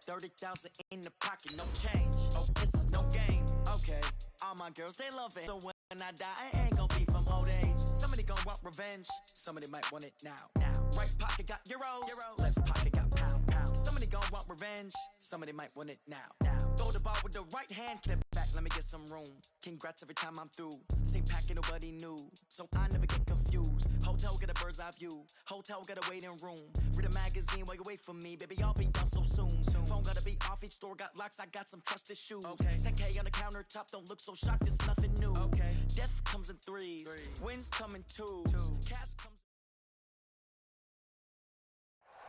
30,000 in the pocket, no change. Oh, this is no game. Okay, all my girls, they love it. So when I die, I ain't gonna be from old age. Somebody gonna want revenge. Somebody might want it now. Right pocket got euros. Left pocket got pounds. Somebody gonna want revenge. Somebody might want it now. Throw the ball with the right hand. Clip back, let me get some room. Congrats every time I'm through. Same packet, nobody knew. So I never get confused. Hotel get a bird's eye view. Hotel get a waiting room. Read a magazine while you wait for me. Baby, I'll be done so soon. Phone gotta be off, each store got locks. I got some trusted shoes. 10K on the countertop, don't look so shocked, it's nothing new. Death comes in threes. Wins come in twos. Cash comes.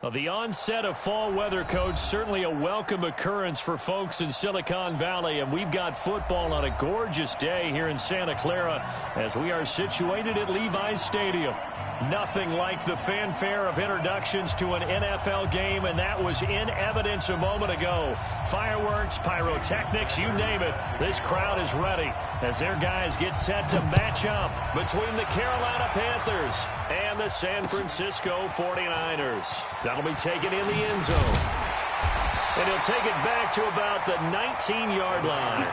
Well, the onset of fall weather, Coach, certainly a welcome occurrence for folks in Silicon Valley, and we've got football on a gorgeous day here in Santa Clara as we are situated at Levi's Stadium. Nothing like the fanfare of introductions to an NFL game, and that was in evidence a moment ago. Fireworks, pyrotechnics, you name it. This crowd is ready as their guys get set to match up between the Carolina Panthers and the San Francisco 49ers. That'll be taken in the end zone. And he'll take it back to about the 19-yard line.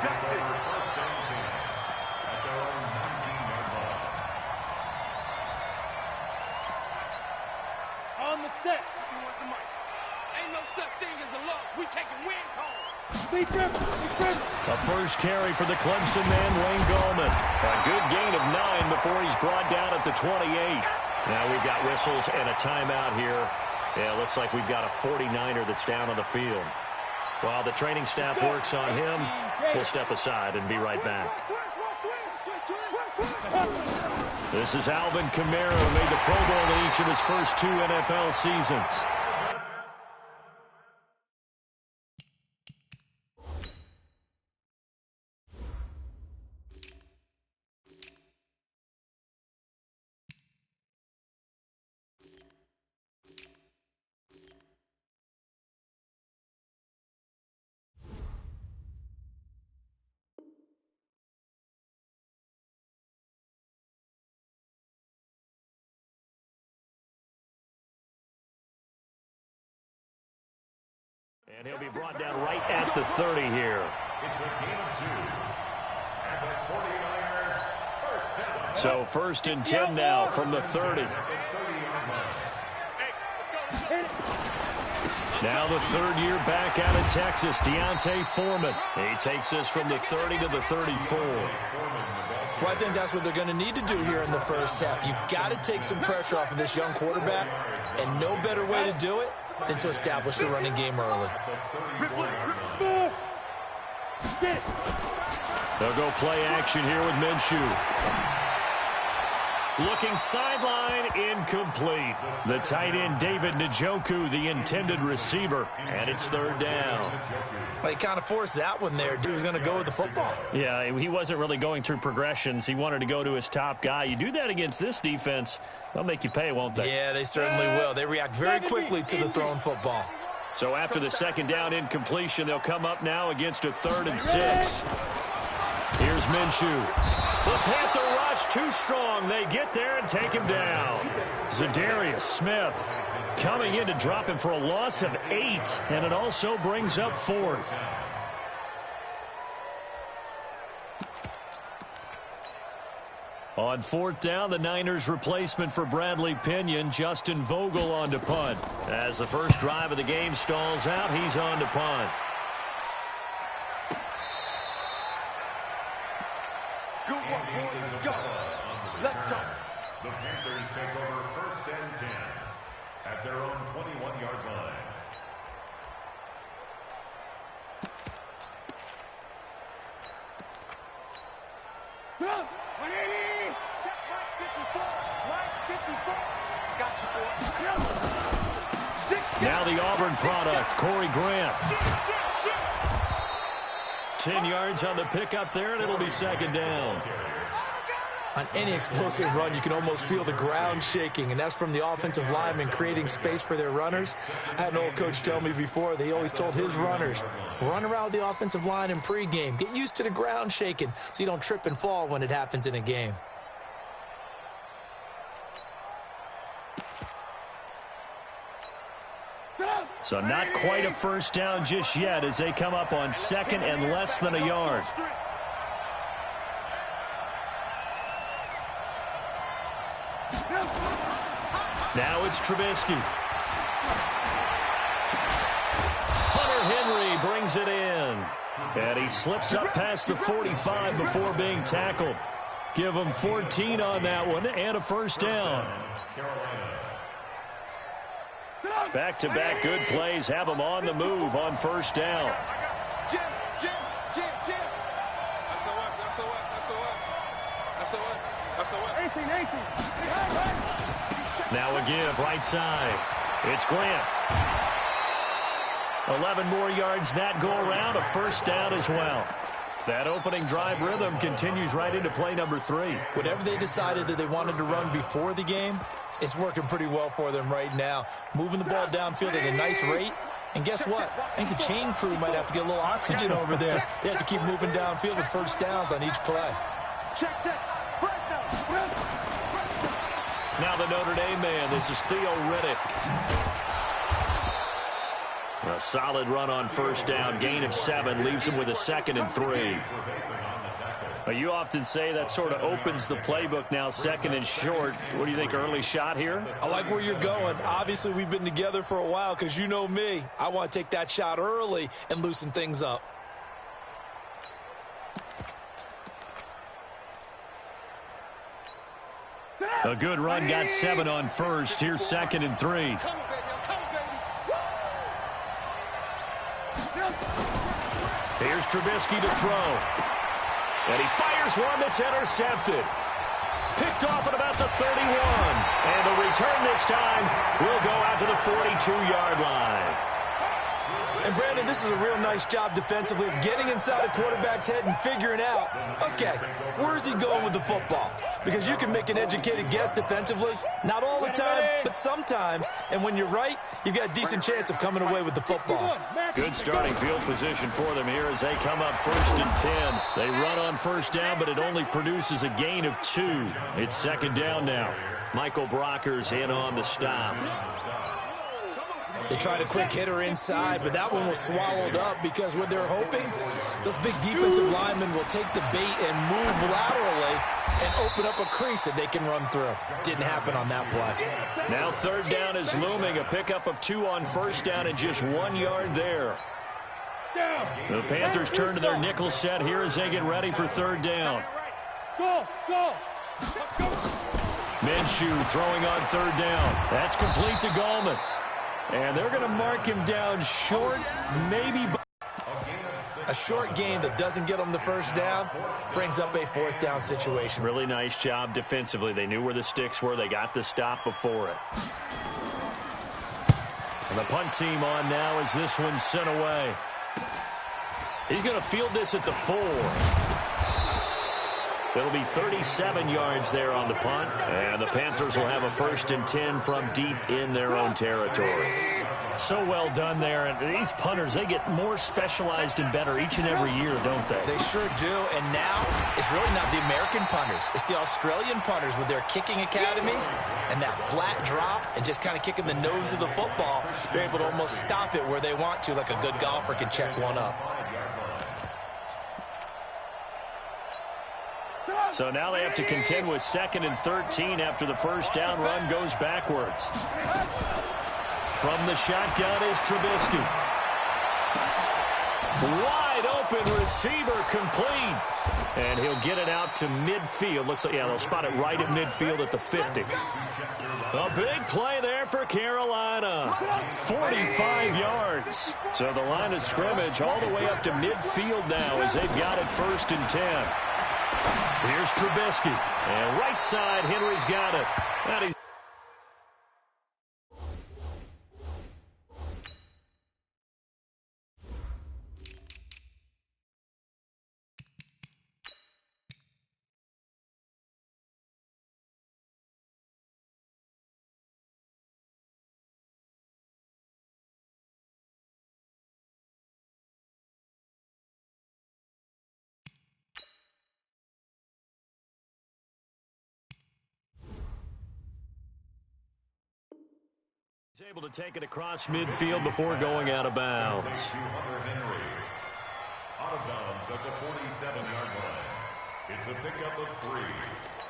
On the set. Ain't no such thing as a loss. We taking win calls. A first carry for the Clemson man, Wayne Gallman. A good gain of 9 before he's brought down at the 28. Now we've got whistles and a timeout here. Yeah, looks like we've got a 49er that's down on the field. While the training staff works on him, we'll step aside and be right back. This is Alvin Kamara, who made the Pro Bowl in each of his first 2 NFL seasons. And he'll be brought down right at the 30 here. It's a gain of 2. And the 49ers first down. So first and 10 now from the 30. Now the third year back out of Texas, Deontay Foreman. He takes us from the 30 to the 34. Well, I think that's what they're going to need to do here in the first half. You've got to take some pressure off of this young quarterback, and no better way to do it than to establish the running game early. They'll go play action here with Minshew. Looking sideline, incomplete. The tight end, David Njoku, the intended receiver, and it's third down. Well, he kind of forced that one there. Dude was going to go with the football. Yeah, he wasn't really going through progressions. He wanted to go to his top guy. You do that against this defense, they'll make you pay, won't they? Yeah, they certainly will. They react very quickly to the thrown football. So after the second down incompletion, they'll come up now against a 3rd and 6. Here's Minshew. The Panther rush too strong. They get there and take him down. Zadarius Smith coming in to drop him for a loss of 8, and it also brings up 4th. On 4th down, the Niners replacement for Bradley Pinion, Justin Vogel on to punt. As the first drive of the game stalls out, he's on to punt. Good one, boys. Let's go. Let's go. The Panthers take over first and 10 at their own 21-yard line. Run. 180. Check right 54. Got you, boy. Now the Auburn product, Corey Grant. 10 yards on the pickup there, and it'll be second down. On any explosive run, you can almost feel the ground shaking, and that's from the offensive linemen creating space for their runners. I had an old coach tell me before, they always told his runners, run around the offensive line in pregame. Get used to the ground shaking so you don't trip and fall when it happens in a game. So not quite a first down just yet as they come up on second and less than a yard. Now it's Trubisky. Hunter Henry brings it in. And he slips up past the 45 before being tackled. Give him 14 on that one and a first down. Back-to-back good plays have him on the move on first down. Jim. That's the 18. Now a give right side. It's Grant. 11 more yards that go around, a first down as well. That opening drive rhythm continues right into play number 3. Whatever they decided that they wanted to run before the game, it's working pretty well for them right now. Moving the ball downfield at a nice rate. And guess what? I think the chain crew might have to get a little oxygen over there. They have to keep moving downfield with first downs on each play. Now the Notre Dame man, this is Theo Riddick. A solid run on first down, gain of 7, leaves him with a 2nd and 3. You often say that sort of opens the playbook now, 2nd and short. What do you think, early shot here? I like where you're going. Obviously, we've been together for a while because you know me. I want to take that shot early and loosen things up. A good run, got 7 on first. Here's 2nd and 3. Here's Trubisky to throw. And he fires one that's intercepted. Picked off at about the 31. And the return this time will go out to the 42-yard line. And, Brandon, this is a real nice job defensively of getting inside the quarterback's head and figuring out, okay, where's he going with the football? Because you can make an educated guess defensively. Not all the time, but sometimes. And when you're right, you've got a decent chance of coming away with the football. Good starting field position for them here as they come up 1st and 10. They run on first down, but it only produces a gain of 2. It's 2nd down now. Michael Brocker's in on the stop. They tried a quick hitter inside, but that one was swallowed up because what they're hoping, those big defensive linemen will take the bait and move laterally and open up a crease that they can run through. Didn't happen on that play. Now 3rd down is looming. A pickup of 2 on first down and just 1 yard there. The Panthers turn to their nickel set here as they get ready for 3rd down. Go. Minshew throwing on 3rd down. That's complete to Gallman. And they're going to mark him down short, maybe. A short gain that doesn't get them the first down brings up a 4th down situation. Really nice job defensively. They knew where the sticks were. They got the stop before it. And the punt team on now as this one's sent away. He's going to field this at the 4. It'll be 37 yards there on the punt, and the Panthers will have a 1st and 10 from deep in their own territory. So well done there, and these punters, they get more specialized and better each and every year, don't they? They sure do, and now it's really not the American punters. It's the Australian punters with their kicking academies and that flat drop and just kind of kicking the nose of the football. They're able to almost stop it where they want to, like a good golfer can check one up. So now they have to contend with 2nd and 13 after the first down run goes backwards. From the shotgun is Trubisky. Wide open receiver complete. And he'll get it out to midfield. Looks like, yeah, they'll spot it right at midfield at the 50. A big play there for Carolina. 45 yards. So the line of scrimmage all the way up to midfield now as they've got it 1st and 10. Here's Trubisky. And right side, Henry's got it. And he's He's able to take it across midfield before going out of bounds. Out of bounds at the 47-yard line. It's a pickup of 3.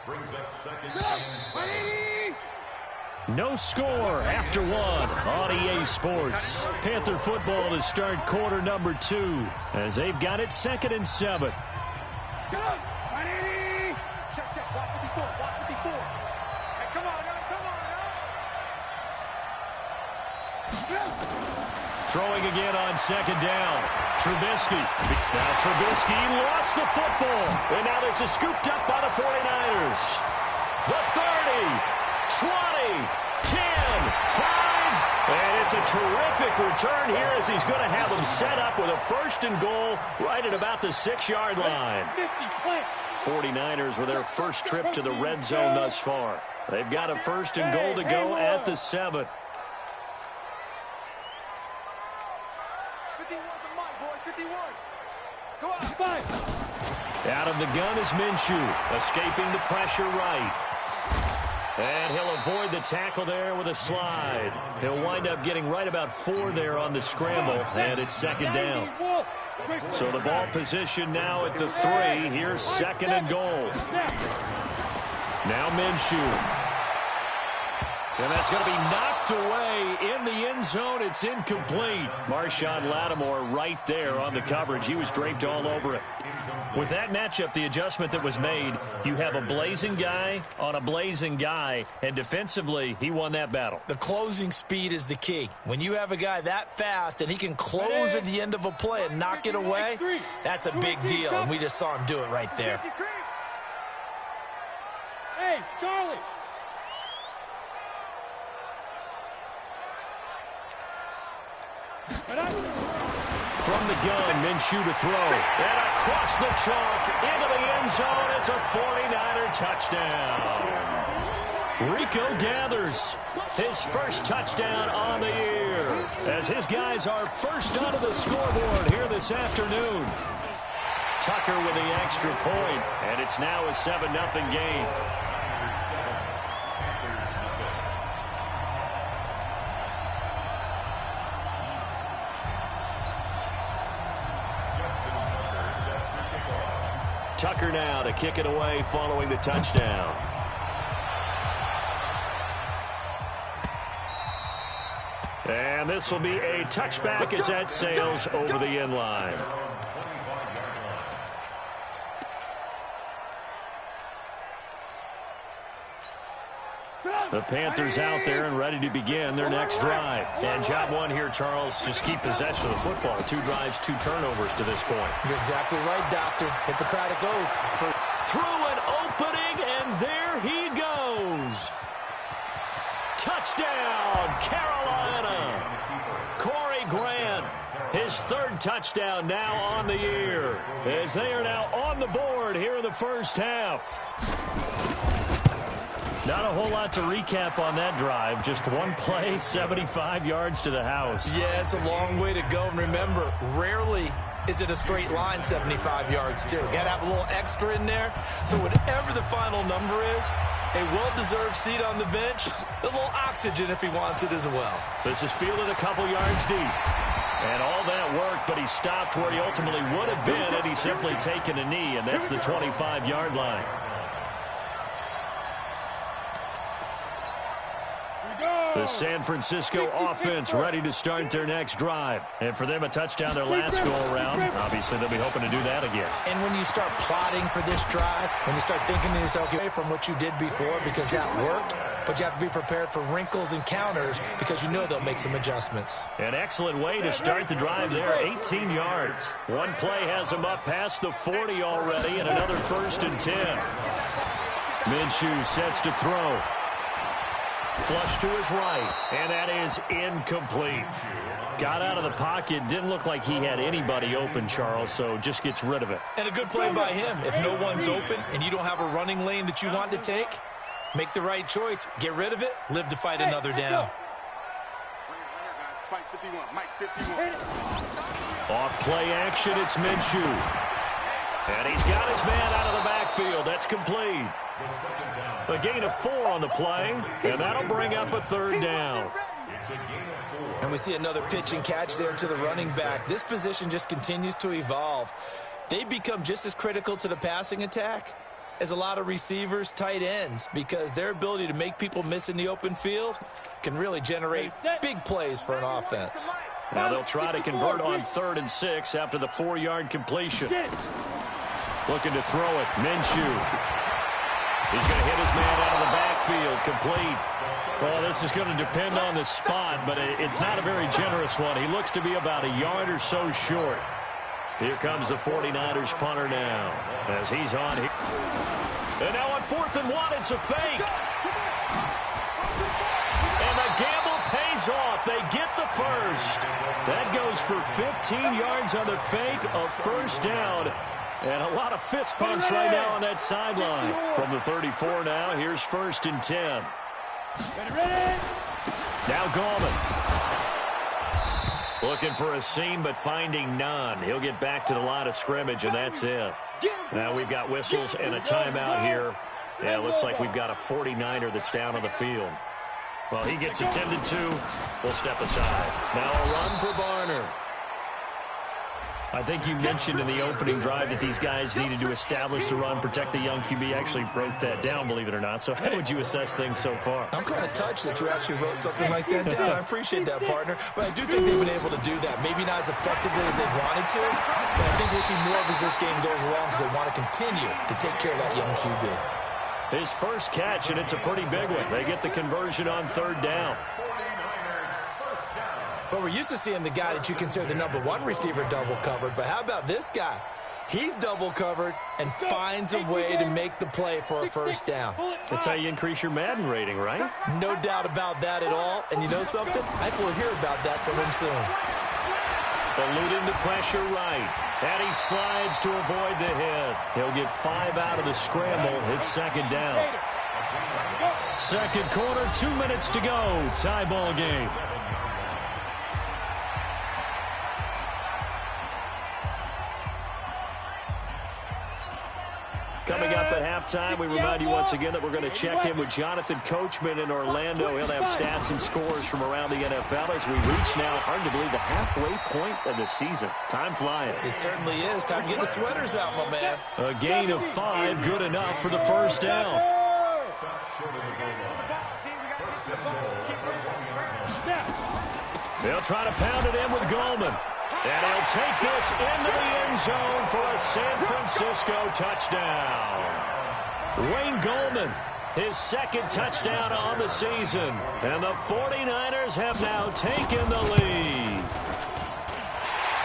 Brings up second and 7. No score after 1 on EA Sports. Panther football to start quarter number 2 as they've got it 2nd and 7. Check, walk 54, walk 54. Hey, come on, now, come on, now. Throwing again on 2nd down. Trubisky. Now Trubisky lost the football. And now this is scooped up by the 49ers. The 30, 20, 10, 5. And it's a terrific return here as he's going to have them set up with a 1st and goal right at about the 6-yard line. 49ers with their first trip to the red zone thus far. They've got a 1st and goal to go at the 7. 51's a mic, boy, 51. Come on, 5. Out of the gun is Minshew, escaping the pressure right. And he'll avoid the tackle there with a slide. He'll wind up getting right about 4 there on the scramble, and it's 2nd down. So the ball position now at the 3. Here's 2nd and goal. Now Minshew. And that's going to be knocked away in the end zone. It's incomplete. Marshawn Lattimore right there on the coverage. He was draped all over it. With that matchup, the adjustment that was made, you have a blazing guy on a blazing guy, and defensively, he won that battle. The closing speed is the key. When you have a guy that fast and he can close at the end of a play and knock it away, that's a big deal, and we just saw him do it right there. Hey, Charlie. From the gun, Minshew to throw. And across the chalk into the end zone. It's a 49er touchdown. Rico gathers his first touchdown on the year as his guys are first onto the scoreboard here this afternoon. Tucker with the extra point, and it's now a 7-0 game. Tucker now to kick it away following the touchdown. And this will be a touchback as that sails over the end line. The Panthers out there and ready to begin their next drive. And job 1 here, Charles, just keep possession of the football. 2 drives, 2 turnovers to this point. You're exactly right, Doctor. Hippocratic oath. Through an opening, and there he goes. Touchdown, Carolina. Corey Grant, his 3rd touchdown now on the year, as they are now on the board here in the first half. Not a whole lot to recap on that drive. Just 1 play, 75 yards to the house. Yeah, it's a long way to go. And remember, rarely is it a straight line 75 yards, too. Got to have a little extra in there. So whatever the final number is, a well-deserved seat on the bench, a little oxygen if he wants it as well. This is fielded a couple yards deep. And all that work, but he stopped where he ultimately would have been had he simply taken a knee, and that's the 25-yard line. The San Francisco offense ready to start their next drive. And for them, a touchdown their last go-around. Obviously, they'll be hoping to do that again. And when you start plotting for this drive, when you start thinking to yourself, away from what you did before because that worked, but you have to be prepared for wrinkles and counters because you know they'll make some adjustments. An excellent way to start the drive there, 18 yards. 1 play has them up past the 40 already, and another 1st and 10. Minshew sets to throw. Flush to his right, and that is incomplete. Got out of the pocket, didn't look like he had anybody open, Charles, so just gets rid of it. And a good play by him. If no one's open and you don't have a running lane that you want to take, make the right choice. Get rid of it, live to fight another down. Off play action, it's Minshew. And he's got his man out of the backfield. That's complete. A gain of 4 on the play, and that'll bring up a 3rd down. It's a gain of 4. And we see another pitch and catch there to the running back. This position just continues to evolve. They become just as critical to the passing attack as a lot of receivers, tight ends, because their ability to make people miss in the open field can really generate big plays for an offense. Now they'll try to convert on 3rd and 6 after the 4-yard completion. Looking to throw it. Minshew. He's going to hit his man out of the backfield. Complete. Well, this is going to depend on the spot, but it's not a very generous one. He looks to be about a yard or so short. Here comes the 49ers punter now as he's on here. And now on 4th and 1, it's a fake. And the gamble pays off. They get the first. That goes for 15 yards on the fake, a first down. And a lot of fist pumps right now on that sideline. From the 34 now, here's 1st and 10. Now Gallman. Looking for a seam, but finding none. He'll get back to the line of scrimmage, and that's it. Now we've got whistles and a timeout here. Yeah, it looks like we've got a 49er that's down on the field. Well, he gets attended to. We'll step aside. Now a run for Barner. I think you mentioned in the opening drive that these guys needed to establish the run, protect the young QB. Actually wrote that down, believe it or not. So how would you assess things so far? I'm kind of touched that you actually wrote something like that down. I appreciate that, partner. But I do think they've been able to do that. Maybe not as effectively as they wanted to, but I think we'll see more of as this game goes along because they want to continue to take care of that young QB. His first catch, and it's a pretty big one. They get the conversion on 3rd down. But we're used to seeing the guy that you consider the #1 receiver double covered. But how about this guy? He's double covered and finds a way to make the play for a first down. That's how you increase your Madden rating, right? No doubt about that at all. And you know something? I think we'll hear about that from him soon. Eluding the pressure right. And he slides to avoid the hit. He'll get 5 out of the scramble. It's 2nd down. 2nd quarter, 2 minutes to go. Tie ball game. Coming up at halftime, we remind you once again that we're going to check in with Jonathan Coachman in Orlando. He'll have stats and scores from around the NFL as we reach now, hard to believe, the halfway point of the season. Time flying. It certainly is. Time to get the sweaters out, my man. A gain of 5, good enough for the first down. They'll try to pound it in with Gallman. And he'll take this into the end zone for a San Francisco touchdown. Wayne Gallman, his 2nd touchdown on the season. And the 49ers have now taken the lead.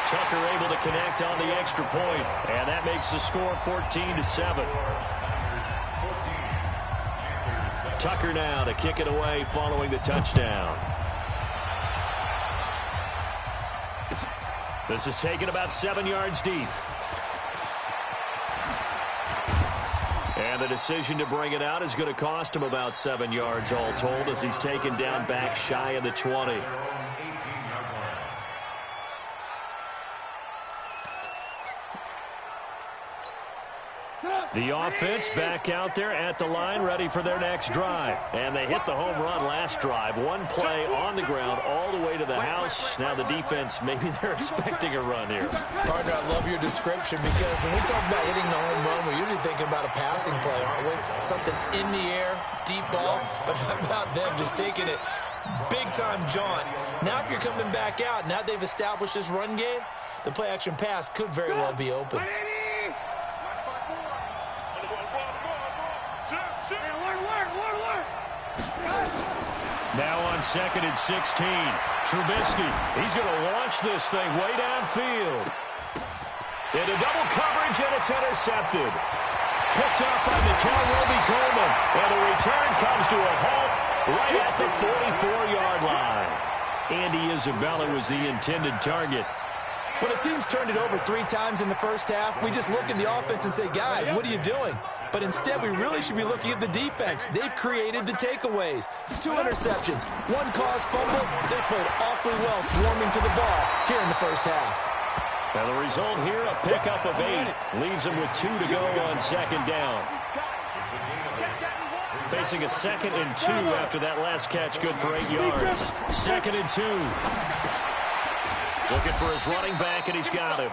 Tucker able to connect on the extra point, and that makes the score 14-7. Tucker now to kick it away following the touchdown. This is taken about 7 yards deep. And the decision to bring it out is going to cost him about 7 yards all told as he's taken down back shy of the 20. The offense back out there at the line, ready for their next drive. And they hit the home run last drive. One play on the ground all the way to the house. Now the defense, maybe they're expecting a run here. Partner, I love your description because when we talk about hitting the home run, we're usually thinking about a passing play, aren't we? Something in the air, deep ball. But how about them just taking it big-time jaunt? Now if you're coming back out, now they've established this run game, the play-action pass could very well be open. Now on 2nd and 16, Trubisky, he's going to launch this thing way downfield. Into double coverage, and it's intercepted. Picked up by Mikel Roby-Coleman, and the return comes to a halt right at the 44-yard line. Andy Isabella was the intended target. When a team's turned it over 3 times in the first half, we just look at the offense and say, guys, what are you doing? But instead, we really should be looking at the defense. They've created the takeaways. 2 interceptions, 1 caused fumble. They played awfully well swarming to the ball here in the first half. And the result here, a pickup of 8. Leaves them with 2 to go on 2nd down. facing a 2nd and 2 after that last catch, good for 8 yards. 2nd and 2. Looking for his running back, and he's got him.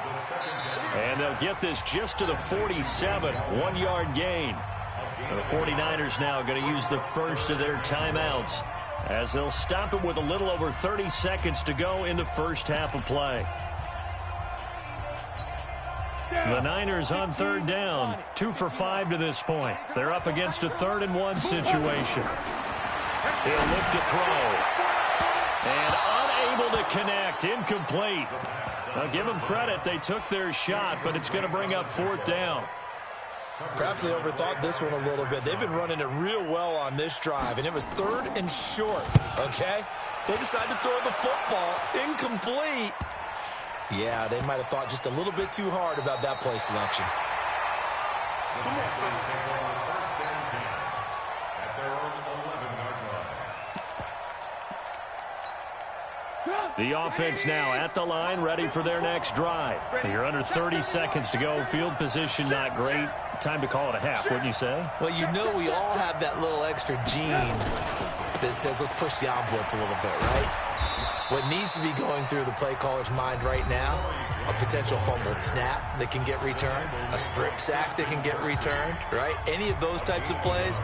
And they'll get this just to the 47, 1-yard gain. And the 49ers now going to use the first of their timeouts as they'll stop it with a little over 30 seconds to go in the first half of play. The Niners on 3rd down, 2 for 5 to this point. They're up against a 3rd and 1 situation. He'll look to throw. And unable to connect, incomplete. Now give them credit, they took their shot, but it's going to bring up 4th down. Perhaps they overthought this one a little bit. They've been running it real well on this drive, and it was 3rd and short, okay? They decided to throw the football, incomplete. Yeah, they might have thought just a little bit too hard about that play selection. The offense now at the line, ready for their next drive. You're under 30 seconds to go. Field position not great. Time to call it a half, wouldn't you say? Well, you know we all have that little extra gene that says let's push the envelope a little bit, right? What needs to be going through the play caller's mind right now, a potential fumbled snap that can get returned, a strip sack that can get returned, right? Any of those types of plays,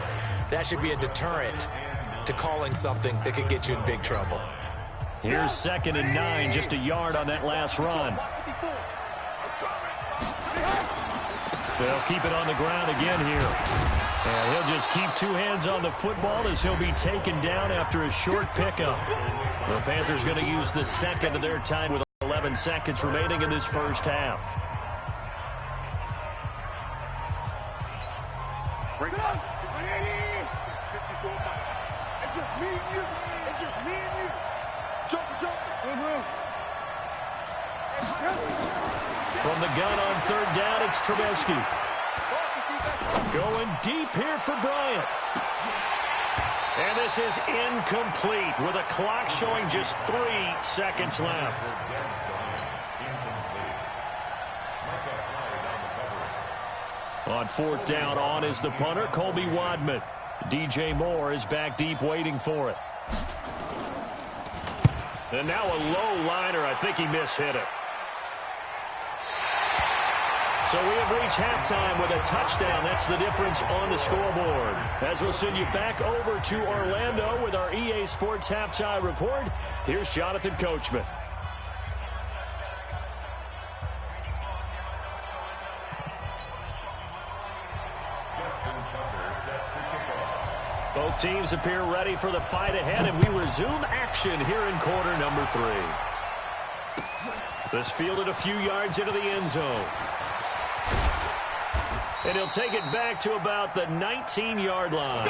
that should be a deterrent to calling something that could get you in big trouble. Here's 2nd and 9, just a yard on that last run. They'll keep it on the ground again here. And he'll just keep 2 hands on the football as he'll be taken down after a short pickup. The Panthers going to use the 2nd of their time with 11 seconds remaining in this first half. Break it up. It's just me and you. It's just me and you. Jump. From the gun on 3rd down, it's Trubisky. Going deep here for Bryant. And this is incomplete with a clock showing just 3 seconds left. On 4th down, on is the punter, Colby Wadman. DJ Moore is back deep waiting for it. And now a low liner. I think he mishit it. So we have reached halftime with a touchdown. That's the difference on the scoreboard. As we'll send you back over to Orlando with our EA Sports Halftime Report, here's Jonathan Coachman. Both teams appear ready for the fight ahead, and we resume action here in quarter number 3. This fielded a few yards into the end zone. And he'll take it back to about the 19-yard line.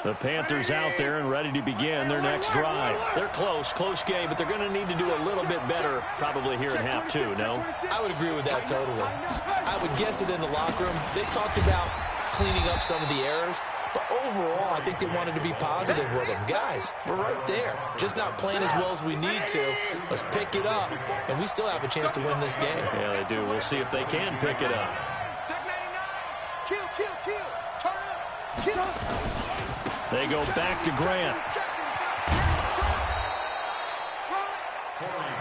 The Panthers out there and ready to begin their next drive. They're close game, but they're going to need to do a little bit better probably here in half 2, no? I would agree with that totally. I would guess it in the locker room. They talked about cleaning up some of the errors, but overall, I think they wanted to be positive with them. Guys, we're right there. Just not playing as well as we need to. Let's pick it up, and we still have a chance to win this game. Yeah, they do. We'll see if they can pick it up. Kill. They go back to Grant.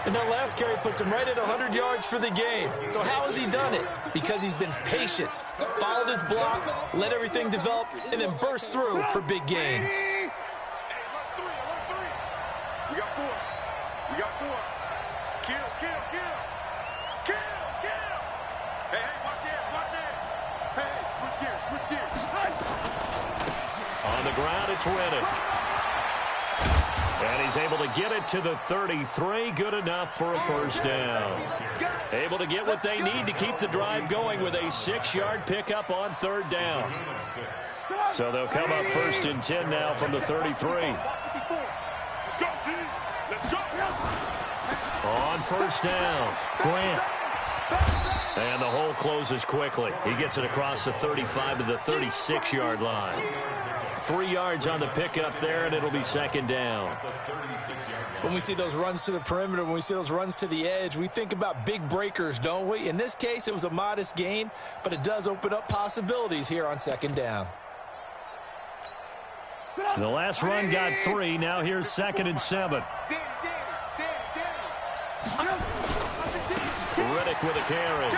And that last carry puts him right at 100 yards for the game. So how has he done it? Because he's been patient, followed his blocks, let everything develop, and then burst through for big gains. Hey, We got 4. Kill. Hey, watch it. Hey, switch gears. On the ground, it's Reddick. And he's able to get it to the 33. Good enough for a first down. Able to get what they need to keep the drive going with a 6-yard pickup on 3rd down. So they'll come up 1st and 10 now from the 33. Let's go. On 1st down, Grant. And the hole closes quickly. He gets it across the 35 to the 36-yard line. 3 yards on the pickup there, and it'll be second down. When we see those runs to the perimeter, when we see those runs to the edge, we think about big breakers, don't we? In this case, it was a modest gain, but it does open up possibilities here on second down. The last run got 3. Now here's 2nd and 7. Riddick with a carry.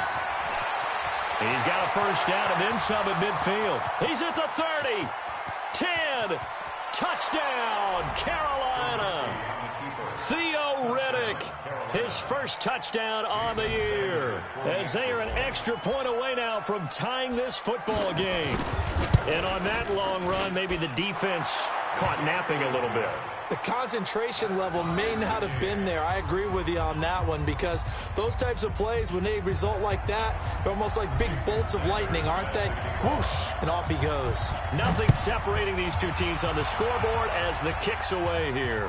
He's got a first down and then some at midfield. He's at the 30. 10. Touchdown, Carolina. Theo Riddick, his first touchdown on the year, as they are an extra point away now from tying this football game. And on that long run, maybe the defense caught napping a little bit. The concentration level may not have been there. I agree with you on that one, because those types of plays, when they result like that, they're almost like big bolts of lightning, aren't they? Whoosh, and off he goes. Nothing separating these two teams on the scoreboard as the kick's away here.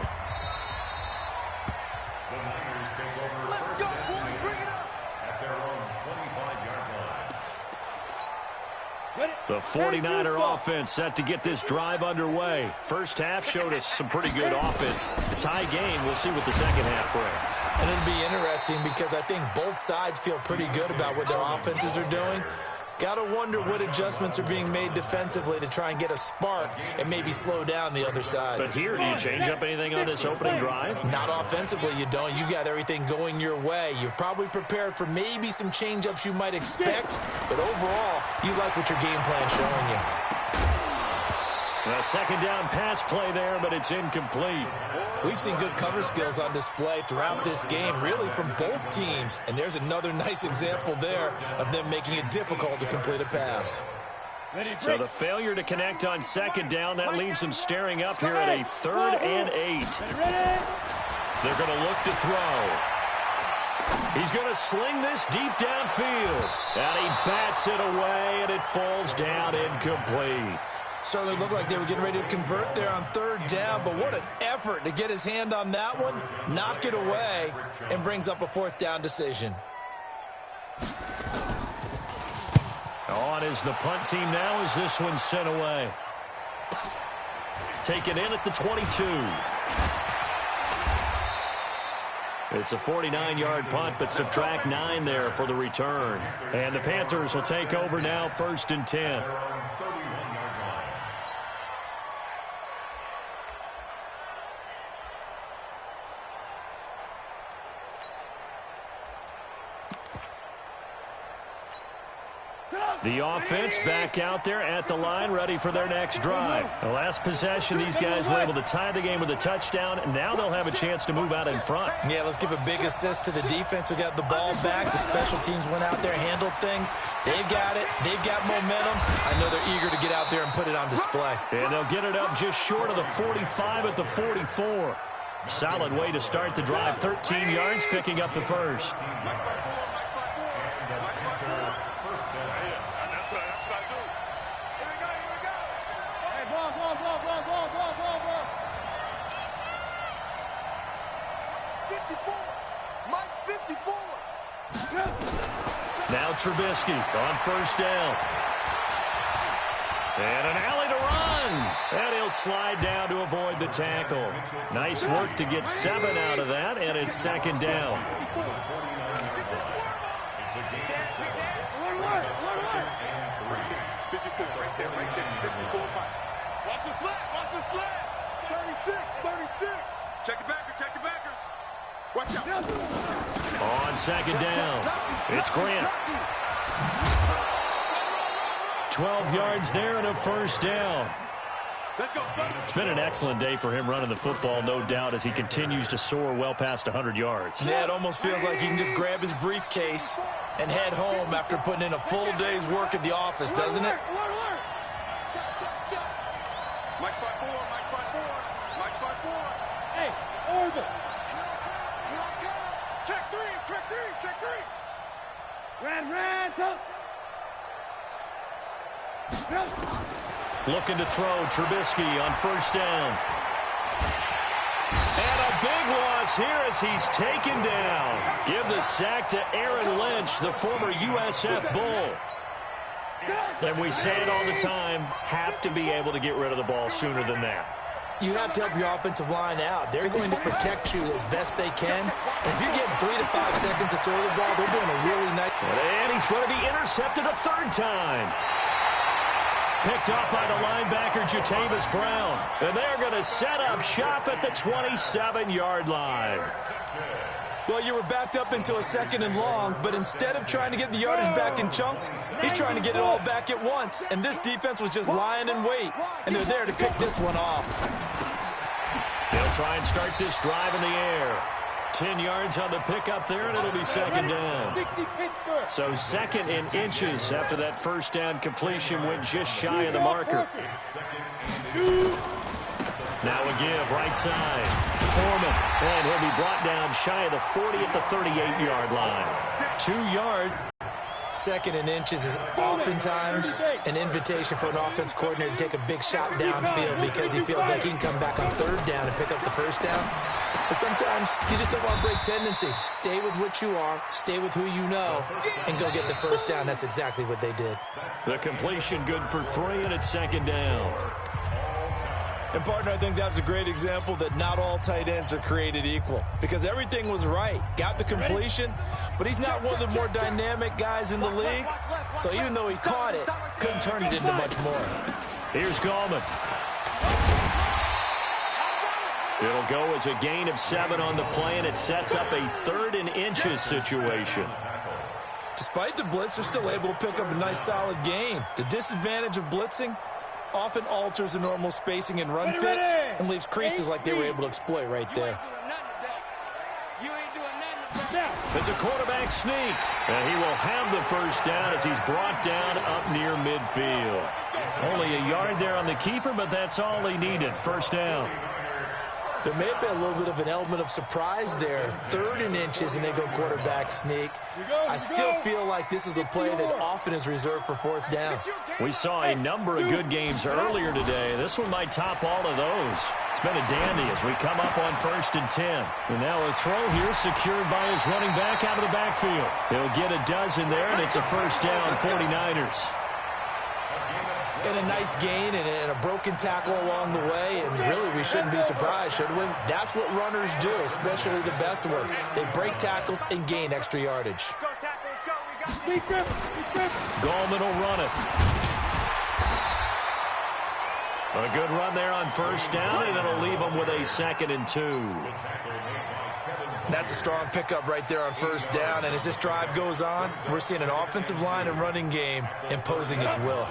The Niners take over first and 10 at their own 25-yard line. The 49er offense set to get this drive underway. First half showed us some pretty good offense. Tie game, we'll see what the second half brings. And it'll be interesting because I think both sides feel pretty good about what their offenses are doing. Got to wonder what adjustments are being made defensively to try and get a spark and maybe slow down the other side. But here, do you change up anything on this opening drive? Not offensively, you don't. You got everything going your way. You've probably prepared for maybe some change-ups you might expect, but overall, you like what your game plan's showing you. A second down pass play there, but it's incomplete. We've seen good cover skills on display throughout this game, really from both teams. And there's another nice example there of them making it difficult to complete a pass. So the failure to connect on second down, that leaves them staring up here at a 3rd and 8. They're going to look to throw. He's going to sling this deep downfield. And he bats it away, and it falls down incomplete. Certainly looked like they were getting ready to convert there on 3rd down, but what an effort to get his hand on that one, knock it away, and brings up a 4th down decision. On is the punt team now as this one's sent away. Taken in at the 22. It's a 49-yard punt, but subtract 9 there for the return. And the Panthers will take over now, 1st and 10. The offense back out there at the line, ready for their next drive. The last possession, these guys were able to tie the game with a touchdown. Now they'll have a chance to move out in front. Yeah, let's give a big assist to the defense who got the ball back. The special teams went out there, handled things. They've got it. They've got momentum. I know they're eager to get out there and put it on display. And they'll get it up just short of the 45 at the 44. Solid way to start the drive. 13 yards, picking up the first. Now Trubisky on 1st down. And an alley to run. And he'll slide down to avoid the tackle. Nice work to get 7 out of that, and it's 2nd down. Watch the slap, watch the slap. 36. Check it backer. Watch out. On 2nd down, it's Grant. 12 yards there and a 1st down. Let's go. It's been an excellent day for him running the football, no doubt, as he continues to soar well past 100 yards. Yeah, it almost feels like he can just grab his briefcase and head home after putting in a full day's work at the office, doesn't it? Mike 5-4. Hey, orbit. Check three. Ran, go. Looking to throw, Trubisky on 1st down. And a big loss loss here as he's taken down. Give the sack to Aaron Lynch, the former USF Bull. And we say it all the time, have to be able to get rid of the ball sooner than that. You have to help your offensive line out. They're going to protect you as best they can. And if you're getting 3 to 5 seconds to throw the ball, they're doing a really nice... And he's going to be intercepted a third time. Picked off by the linebacker, Jatavis Brown. And they're going to set up shop at the 27-yard line. Well, you were backed up into a 2nd and long, but instead of trying to get the yardage back in chunks, he's trying to get it all back at once. And this defense was just lying in wait, and they're there to pick this one off. They'll try and start this drive in the air. 10 yards on the pickup there, and it'll be 2nd down. So 2nd and inches after that first down completion went just shy of the marker. Now a give, right side. Foreman, and he'll be brought down shy of the 40 at the 38-yard line. 2 yard. 2nd and inches is oftentimes an invitation for an offense coordinator to take a big shot downfield because he feels like he can come back on 3rd down and pick up the 1st down. But sometimes you just don't want to break tendency. Stay with what you are, stay with who you know, and go get the 1st down. That's exactly what they did. The completion good for 3, and it's 2nd down. And, partner, I think that's a great example that not all tight ends are created equal because everything was right. Got the completion, but he's not one of the more dynamic guys in the league. So even though he caught it, couldn't turn it into much more. Here's Gallman. It'll go as a gain of 7 on the play, and it sets up a 3rd and inches situation. Despite the blitz, they're still able to pick up a nice solid gain. The disadvantage of blitzing often alters the normal spacing and run fits and leaves creases like they were able to exploit right there. It's a quarterback sneak, and he will have the 1st down as he's brought down up near midfield. Only a yard there on the keeper, but that's all he needed. 1st down. There may have been a little bit of an element of surprise there. 3rd and inches, and they go quarterback sneak. I still feel like this is a play that often is reserved for 4th down. We saw a number of good games earlier today. This one might top all of those. It's been a dandy as we come up on 1st and 10. And now a throw here secured by his running back out of the backfield. He'll get a dozen there, and it's a 1st down, 49ers. And a nice gain and a broken tackle along the way, and really we shouldn't be surprised, should we? That's what runners do, especially the best ones. They break tackles and gain extra yardage. Gallman will run it. A good run there on 1st down, and it'll leave them with a 2nd and 2. That's a strong pickup right there on 1st down, and as this drive goes on, we're seeing an offensive line and running game imposing its will.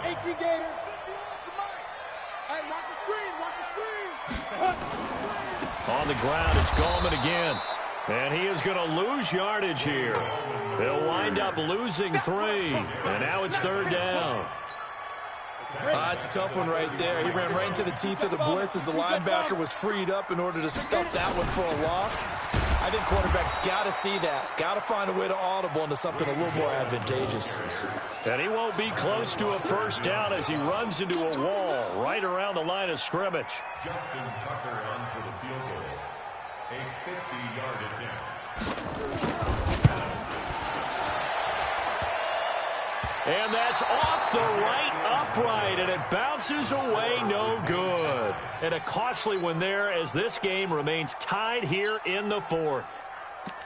On the ground, it's Gallman again. And he is going to lose yardage here. He'll wind up losing 3. And now it's 3rd down. It's a tough one right there. He ran right into the teeth of the blitz as the linebacker was freed up in order to stuff that one for a loss. I think quarterbacks got to see that. Got to find a way to audible into something a little more advantageous. And he won't be close to a 1st down as he runs into a wall right around the line of scrimmage. Justin Tucker on for the field goal. A 50-yard attempt. And that's off the right upright, and it bounces away no good. And a costly one there as this game remains tied here in the 4th.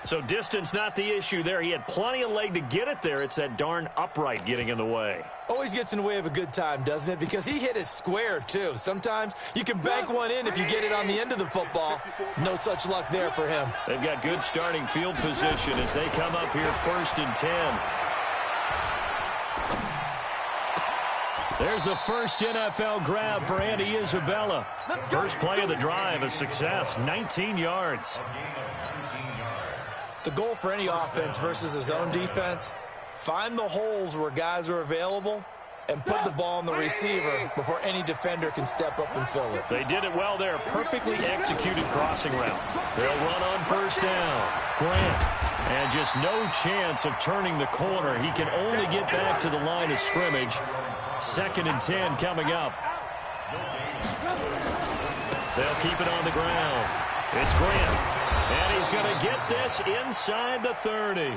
So distance not the issue there. He had plenty of leg to get it there. It's that darn upright getting in the way. Always gets in the way of a good time, doesn't it? Because he hit it square, too. Sometimes you can bank one in if you get it on the end of the football. No such luck there for him. They've got good starting field position as they come up here 1st and 10. There's the first NFL grab for Andy Isabella. First play of the drive, a success, 19 yards. The goal for any offense versus a zone defense, find the holes where guys are available and put the ball on the receiver before any defender can step up and fill it. They did it well there. Perfectly executed crossing route. They'll run on 1st down. Grant. And just no chance of turning the corner. He can only get back to the line of scrimmage. 2nd and 10 coming up. They'll keep it on the ground. It's Grant. And he's going to get this inside the 30.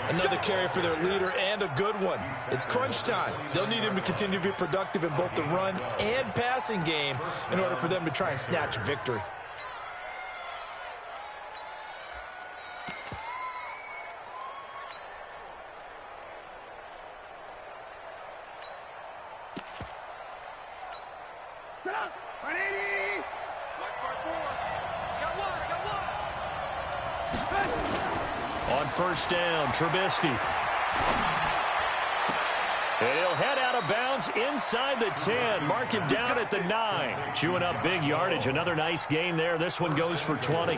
Another carry for their leader and a good one. It's crunch time. They'll need him to continue to be productive in both the run and passing game in order for them to try and snatch a victory. On first down, Trubisky. And he'll head out of bounds inside the 10. Mark him down at the 9. Chewing up big yardage. Another nice gain there. This one goes for 20.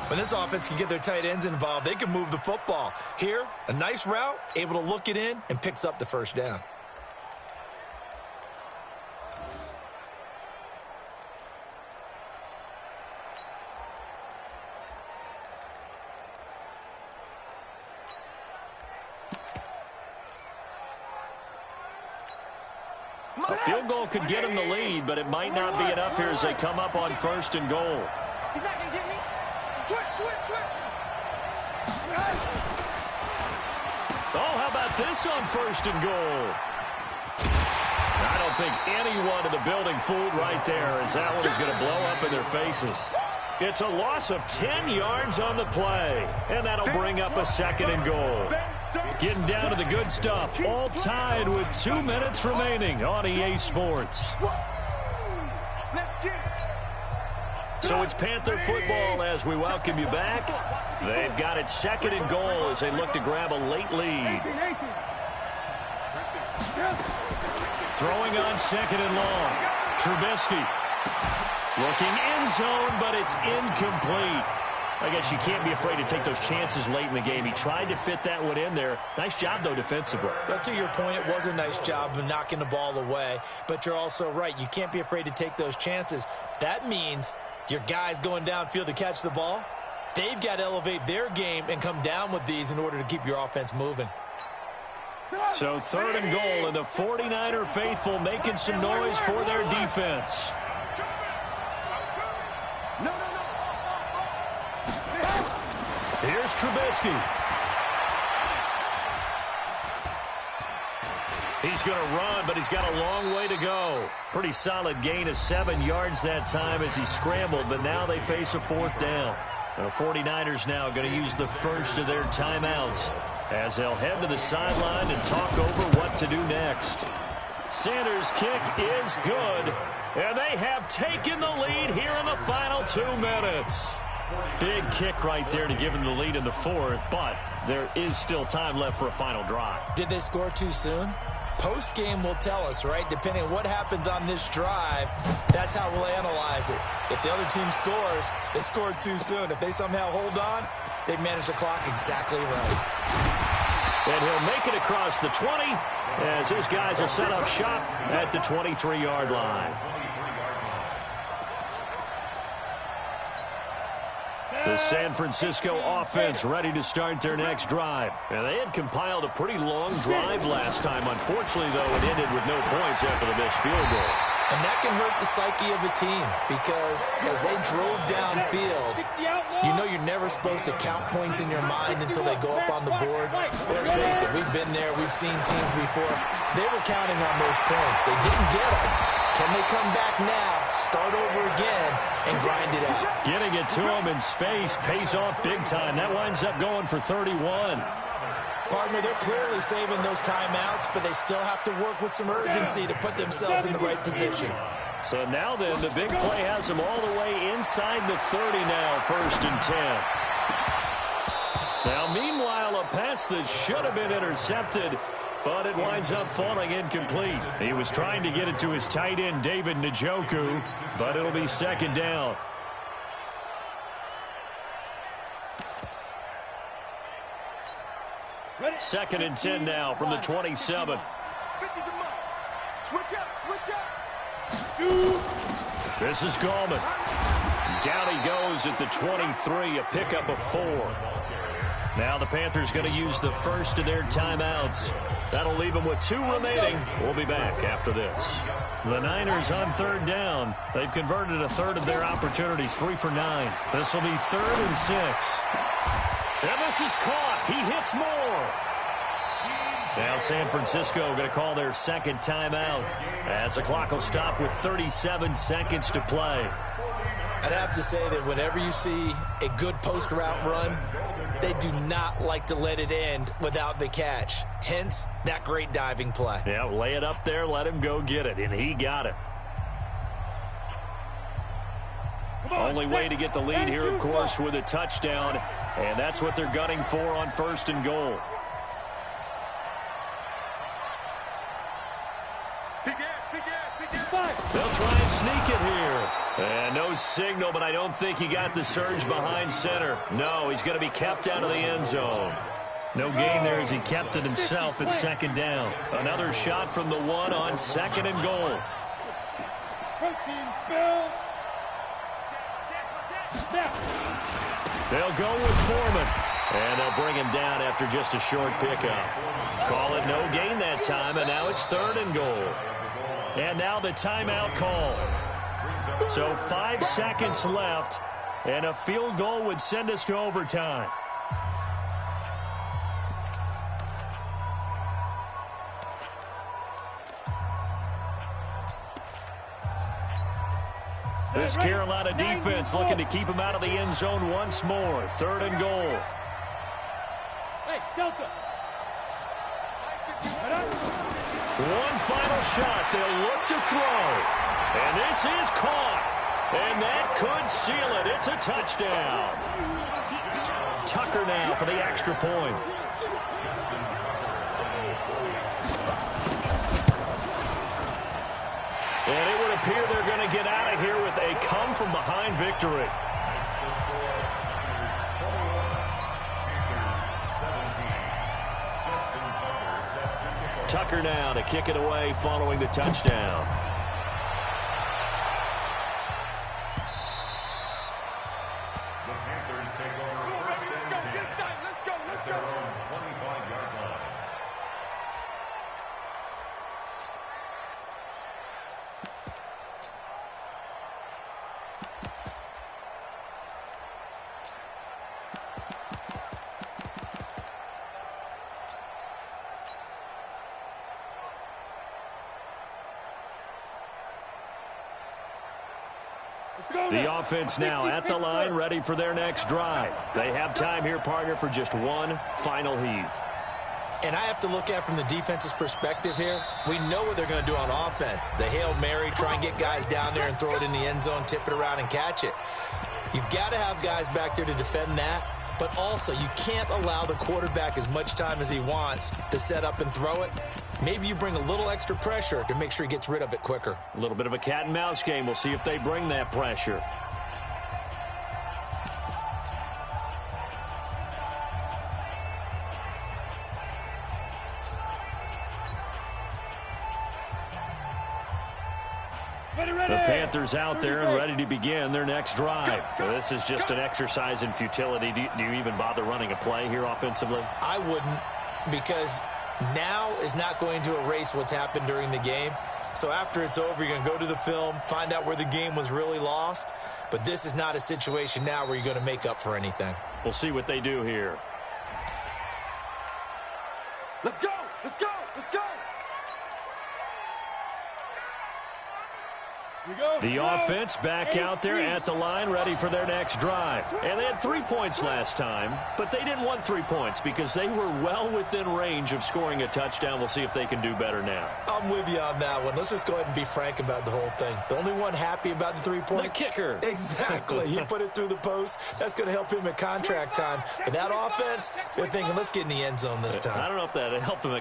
When this offense can get their tight ends involved, they can move the football. Here, a nice route, able to look it in, and picks up the first down. A field goal could get him the lead, but it might not be enough here as they come up on first and goal. He's not going to get me. Switch. Oh, how about this on first and goal? I don't think anyone in the building fooled right there, as that one is going to blow up in their faces. It's a loss of 10 yards on the play, and that'll bring up a second and goal. Getting down to the good stuff, all tied with 2 minutes remaining on EA Sports. So it's Panther football as we welcome you back. They've got it second and goal as they look to grab a late lead. Throwing on second and long. Trubisky looking end zone, but it's incomplete. I guess you can't be afraid to take those chances late in the game. He tried to fit that one in there. Nice job, though, defensively. But to your point, it was a nice job of knocking the ball away. But you're also right. You can't be afraid to take those chances. That means your guys going downfield to catch the ball, they've got to elevate their game and come down with these in order to keep your offense moving. So third and goal, and the 49er faithful making some noise for their defense. Here's Trubisky. He's going to run, but he's got a long way to go. Pretty solid gain of 7 yards that time as he scrambled, but now they face a fourth down. The 49ers now going to use the first of their timeouts as they'll head to the sideline and talk over what to do next. Sanders' kick is good, and they have taken the lead here in the final 2 minutes. Big kick right there to give them the lead in the fourth, but there is still time left for a final drive. Did they score too soon? Post-game will tell us, right? Depending on what happens on this drive, that's how we'll analyze it. If the other team scores, they scored too soon. If they somehow hold on, they've managed the clock exactly right. And he'll make it across the 20 as his guys will set up shop at the 23-yard line. The San Francisco offense ready to start their next drive. And they had compiled a pretty long drive last time. Unfortunately, though, it ended with no points after the missed field goal. And that can hurt the psyche of a team because as they drove downfield, you know you're never supposed to count points in your mind until they go up on the board. But let's face it, we've been there. We've seen teams before. They were counting on those points. They didn't get them. Can they come back now, start over again, and grind it out? Getting it to them in space pays off big time. That winds up going for 31. Partner, they're clearly saving those timeouts, but they still have to work with some urgency to put themselves in the right position. So now then, the big play has them all the way inside the 30 now, first and 10. Now, meanwhile, a pass that should have been intercepted, but it winds up falling incomplete. He was trying to get it to his tight end, David Njoku, but it'll be second down. Second and 10 now from the 27. Switch up. This is Gallman. Down he goes at the 23, a pickup of 4. Now the Panthers going to use the first of their timeouts. That'll leave them with 2 remaining. We'll be back after this. The Niners on 3rd down. They've converted a third of their opportunities, 3 for 9. This will be 3rd and 6. And this is caught. He hits more. Now San Francisco going to call their second timeout as the clock will stop with 37 seconds to play. I'd have to say that whenever you see a good post route run, they do not like to let it end without the catch. Hence, that great diving play. Yeah, lay it up there, let him go get it, and he got it. Only way to get the lead here, of course, with a touchdown, and that's what they're gunning for on 1st and goal. They'll try and sneak it here. And no signal, but I don't think he got the surge behind center. No, he's going to be kept out of the end zone. No gain there as he kept it himself at 2nd down. Another shot from the 1 on 2nd and goal. Protein spill. They'll go with Foreman. And they'll bring him down after just a short pickup. Call it no gain that time, and now it's 3rd and goal. And now the timeout call. So 5 seconds left, and a field goal would send us to overtime. This Carolina defense looking to keep him out of the end zone once more. 3rd and goal. Hey, Delta. One final shot. They'll look to throw. And this is caught. And that could seal it. It's a touchdown. Tucker now for the extra point. And it would appear they're going to get out of here with a come-from-behind victory. Tucker now to kick it away following the touchdown. The Panthers take over 1st and 10. Let's go. At their own 25-yard line. The offense now at the line, ready for their next drive. They have time here, partner, for just one final heave. And I have to look at it from the defense's perspective here. We know what they're going to do on offense. The Hail Mary, try and get guys down there and throw it in the end zone, tip it around and catch it. You've got to have guys back there to defend that. But also, you can't allow the quarterback as much time as he wants to set up and throw it. Maybe you bring a little extra pressure to make sure he gets rid of it quicker. A little bit of a cat and mouse game. We'll see if they bring that pressure. The Panthers out there and ready to begin their next drive. This is just an exercise in futility. Do you even bother running a play here offensively? I wouldn't, because now is not going to erase what's happened during the game. So after it's over, you're going to go to the film, find out where the game was really lost. But this is not a situation now where you're going to make up for anything. We'll see what they do here. Let's go! Let's go! Let's go! The offense back out there at the line, ready for their next drive. And they had 3 points last time, but they didn't want 3 points because they were well within range of scoring a touchdown. We'll see if they can do better now. I'm with you on that one. Let's just go ahead and be frank about the whole thing. The only one happy about the 3-point? The kicker. Exactly. He put it through the post. That's going to help him at contract time. But that offense, they're thinking, let's get in the end zone this time. I don't know if that helped him.